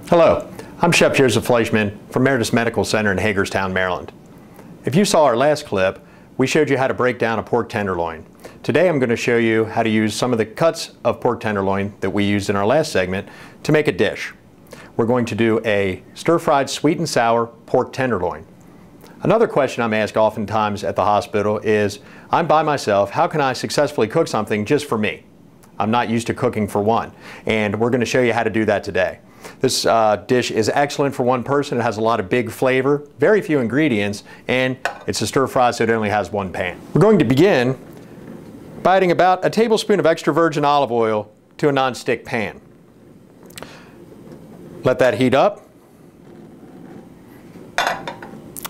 Hello, I'm Chef Joseph Fleischman from Meritus Medical Center in Hagerstown, Maryland. If you saw our last clip, we showed you how to break down a pork tenderloin. Today I'm going to show you how to use some of the cuts of pork tenderloin that we used in our last segment to make a dish. We're going to do a stir-fried sweet and sour pork tenderloin. Another question I'm asked oftentimes at the hospital is, I'm by myself, how can I successfully cook something just for me? I'm not used to cooking for one, and we're going to show you how to do that today. This dish is excellent for one person. It has a lot of big flavor, very few ingredients, and it's a stir fry, so it only has one pan. We're going to begin by adding about a tablespoon of extra virgin olive oil to a non-stick pan. Let that heat up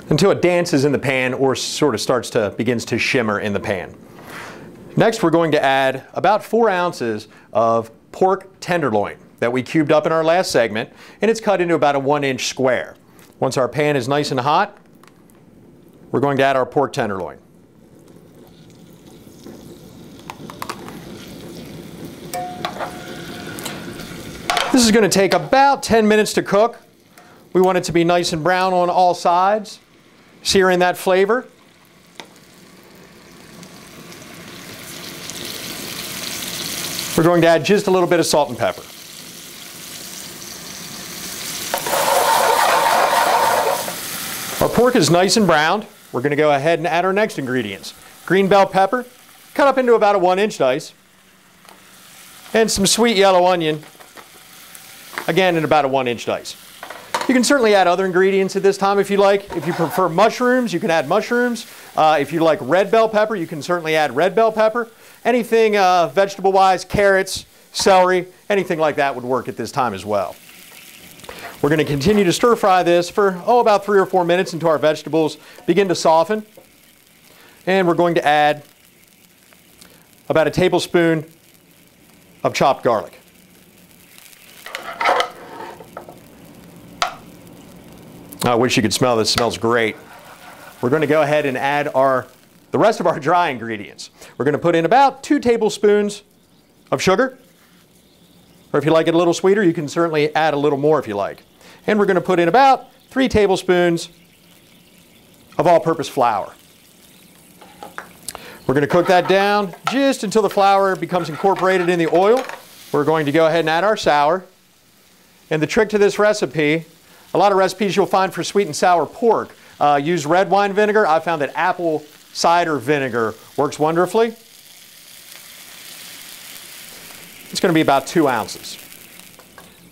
until it dances in the pan or sort of begins to shimmer in the pan. Next, we're going to add about 4 ounces of pork tenderloin that we cubed up in our last segment, and it's cut into about a 1-inch square. Once our pan is nice and hot, we're going to add our pork tenderloin. This is going to take about 10 minutes to cook. We want it to be nice and brown on all sides, sear in that flavor. We're going to add just a little bit of salt and pepper. Our pork is nice and browned. We're going to go ahead and add our next ingredients. Green bell pepper, cut up into about a 1-inch dice, and some sweet yellow onion, again in about a 1-inch dice. You can certainly add other ingredients at this time if you like. If you prefer mushrooms, you can add mushrooms. If you like red bell pepper, you can certainly add red bell pepper. Anything vegetable-wise, carrots, celery, anything like that would work at this time as well. We're going to continue to stir fry this for, about 3 or 4 minutes until our vegetables begin to soften. And we're going to add about a tablespoon of chopped garlic. I wish you could smell this. It smells great. We're going to go ahead and add the rest of our dry ingredients. We're going to put in about 2 tablespoons of sugar. Or if you like it a little sweeter, you can certainly add a little more if you like. And we're going to put in about 3 tablespoons of all-purpose flour. We're going to cook that down just until the flour becomes incorporated in the oil. We're going to go ahead and add our sour. And the trick to this recipe, a lot of recipes you'll find for sweet and sour pork use red wine vinegar. I found that apple cider vinegar works wonderfully. It's going to be about 2 ounces.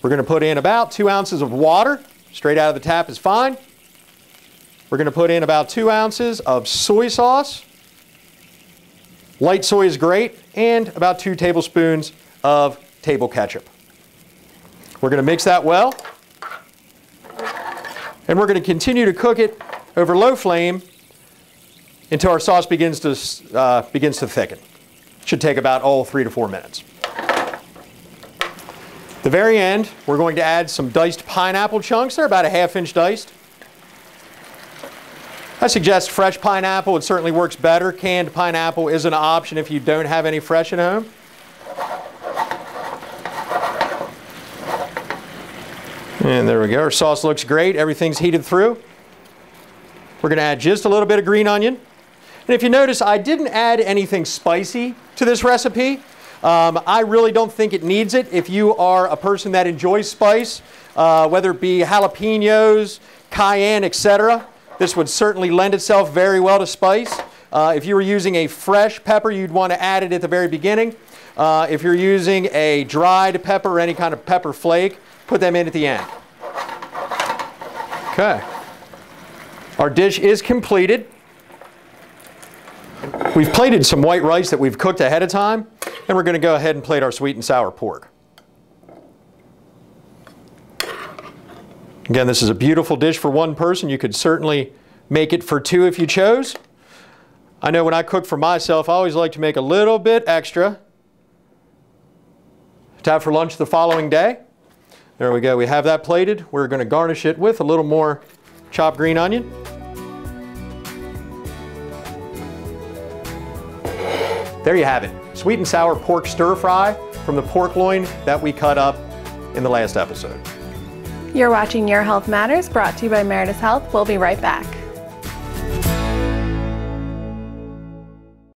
We're going to put in about 2 ounces of water. Straight out of the tap is fine. We're going to put in about 2 ounces of soy sauce. Light soy is great. And about 2 tablespoons of table ketchup. We're going to mix that well. And we're going to continue to cook it over low flame until our sauce begins to thicken. It should take about 3 to 4 minutes. At the very end, we're going to add some diced pineapple chunks. They're about a 1/2-inch diced. I suggest fresh pineapple. It certainly works better. Canned pineapple is an option if you don't have any fresh at home. And there we go. Our sauce looks great. Everything's heated through. We're going to add just a little bit of green onion. And if you notice, I didn't add anything spicy to this recipe. I really don't think it needs it. If you are a person that enjoys spice, whether it be jalapenos, cayenne, etc., this would certainly lend itself very well to spice. If you were using a fresh pepper, you'd want to add it at the very beginning. If you're using a dried pepper or any kind of pepper flake, put them in at the end. Okay. Our dish is completed. We've plated some white rice that we've cooked ahead of time, and we're going to go ahead and plate our sweet and sour pork. Again, this is a beautiful dish for one person. You could certainly make it for 2 if you chose. I know when I cook for myself, I always like to make a little bit extra to have for lunch the following day. There we go. We have that plated. We're going to garnish it with a little more chopped green onion. There you have it. Sweet and sour pork stir fry from the pork loin that we cut up in the last episode. You're watching Your Health Matters, brought to you by Meritus Health. We'll be right back.